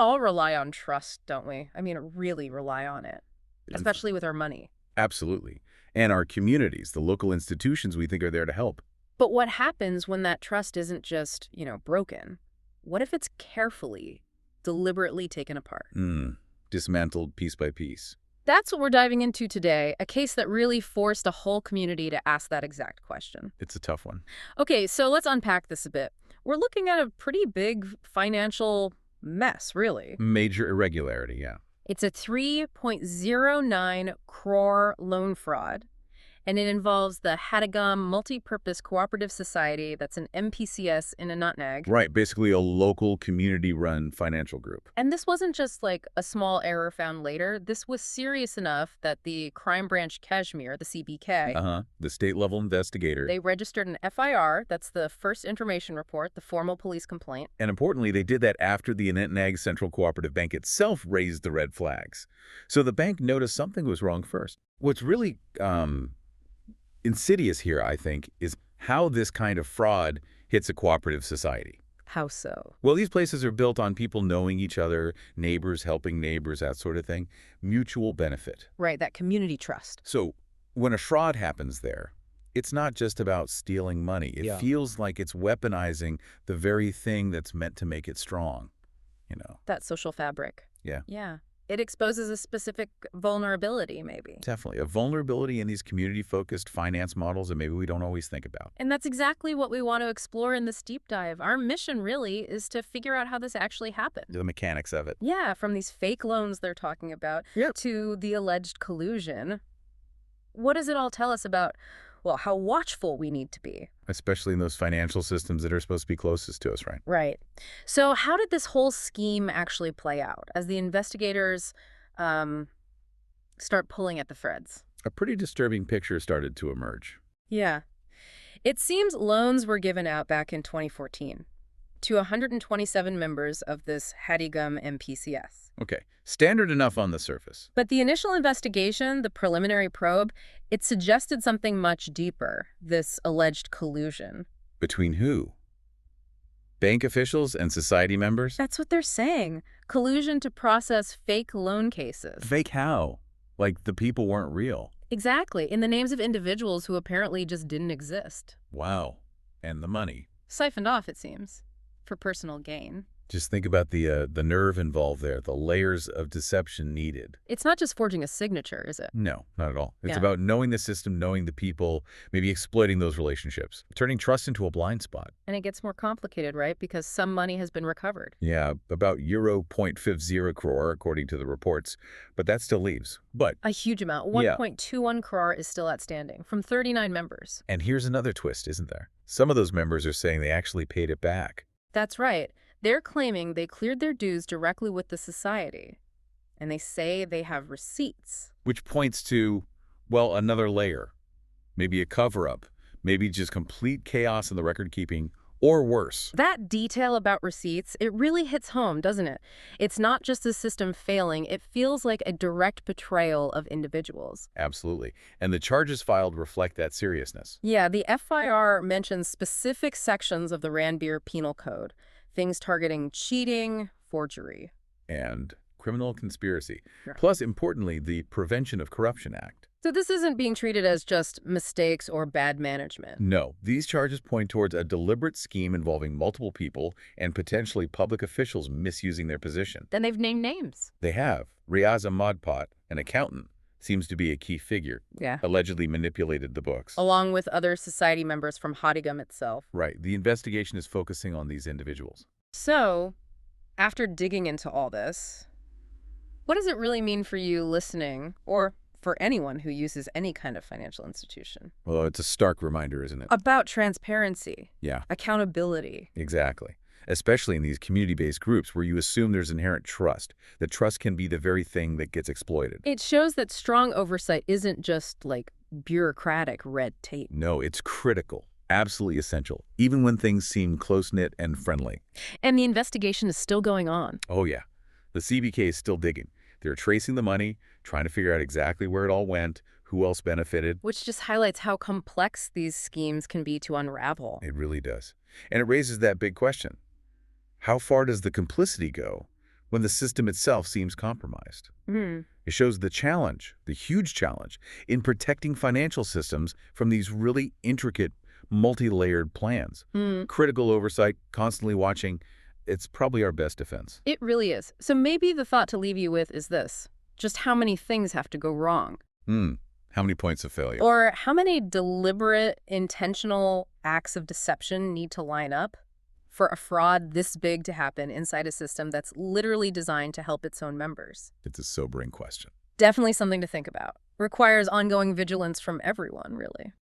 all rely on trust, don't we? I mean, really rely on it, And especially with our money. absolutely. And our communities, the local institutions we think are there to help. But what happens when that trust isn't just, broken? What if it's carefully, deliberately taken apart? Dismantled piece by piece. That's what we're diving into today, a case that really forced a whole community to ask that exact question. It's a tough one. Okay, so let's unpack this a bit. We're looking at a pretty big financial mess, really. Major irregularity, yeah. It's a 3.09 crore loan fraud, and it involves the Hatigam Multipurpose Cooperative Society, that's an MPCS in Anantnag. Right, basically a local community-run financial group. And this wasn't just like a small error found later. This was serious enough that the Crime Branch Kashmir, the CBK, The state-level investigator. they registered an FIR, that's the first information report, the formal police complaint. And importantly, they did that after the Anantnag Central Cooperative Bank itself raised the red flags. So the bank noticed something was wrong first. What's really insidious here, I think, is how this kind of fraud hits a cooperative society. How so? Well, these places are built on people knowing each other, neighbors helping neighbors, that sort of thing. Mutual benefit. Right, that community trust. So when a fraud happens there, it's not just about stealing money. It feels like it's weaponizing the very thing that's meant to make it strong, That social fabric. Yeah. Yeah. It exposes a specific vulnerability, maybe. Definitely. A vulnerability in these community-focused finance models that maybe we don't always think about. And that's exactly what we want to explore in this deep dive. Our mission really is to figure out how this actually happened. The mechanics of it. Yeah, from these fake loans they're talking about to the alleged collusion. What does it all tell us about, how watchful we need to be? Especially in those financial systems that are supposed to be closest to us, right? Right. So how did this whole scheme actually play out as the investigators start pulling at the threads? A pretty disturbing picture started to emerge. Yeah. It seems loans were given out back in 2014 to 127 members of this Hatigam MPCS. Okay, standard enough on the surface. But the initial investigation, the preliminary probe, it suggested something much deeper, this alleged collusion. Between who? Bank officials and society members? That's what they're saying. Collusion to process fake loan cases. Fake how? Like the people weren't real. Exactly, in the names of individuals who apparently just didn't exist. Wow. And the money. Siphoned off, it seems, for personal gain. Just think about the nerve involved there, the layers of deception needed. It's not just forging a signature, is it? No, not at all. It's about knowing the system, knowing the people, maybe exploiting those relationships, turning trust into a blind spot. And it gets more complicated, right? Because some money has been recovered. Yeah, about euro 0.50 crore, according to the reports. But that still leaves. But a huge amount. 1.21 crore is still outstanding from 39 members. And here's another twist, isn't there? Some of those members are saying they actually paid it back. That's right. They're claiming they cleared their dues directly with the society. And they say they have receipts. Which points to, well, another layer. Maybe a cover-up. Maybe just complete chaos in the record-keeping, or worse. That detail about receipts, it really hits home, doesn't it? It's not just the system failing. It feels like a direct betrayal of individuals. Absolutely. And the charges filed reflect that seriousness. Yeah, the FIR mentions specific sections of the Ranbir Penal Code. Things targeting cheating, forgery. And criminal conspiracy. Sure. Plus, importantly, the Prevention of Corruption Act. So this isn't being treated as just mistakes or bad management. No, these charges point towards a deliberate scheme involving multiple people and potentially public officials misusing their position. Then they've named names. They have. Riaz Ahmadpat, an accountant, seems to be a key figure. Yeah. Allegedly manipulated the books. Along with other society members from Hatigam itself. Right. The investigation is focusing on these individuals. So, after digging into all this, what does it really mean for you listening, or for anyone who uses any kind of financial institution? Well, it's a stark reminder, isn't it? About transparency. Yeah. Accountability. Exactly. Especially in these community-based groups where you assume there's inherent trust. That trust can be the very thing that gets exploited. It shows that strong oversight isn't just like bureaucratic red tape. No, it's critical. Absolutely essential, even when things seem close-knit and friendly. And the investigation is still going on. Oh, yeah. The CBK is still digging. They're tracing the money, trying to figure out exactly where it all went, who else benefited. Which just highlights how complex these schemes can be to unravel. It really does. And it raises that big question. How far does the complicity go? when the system itself seems compromised. Hmm. It shows the challenge, the huge challenge, in protecting financial systems from these really intricate, multi-layered plans. Hmm. Critical oversight, constantly watching, it's probably our best defense. It really is. So maybe the thought to leave you with is this. Just how many things have to go wrong? How many points of failure? Or how many deliberate, intentional acts of deception need to line up for a fraud this big to happen inside a system that's literally designed to help its own members? It's a sobering question. Definitely something to think about. Requires ongoing vigilance from everyone, really.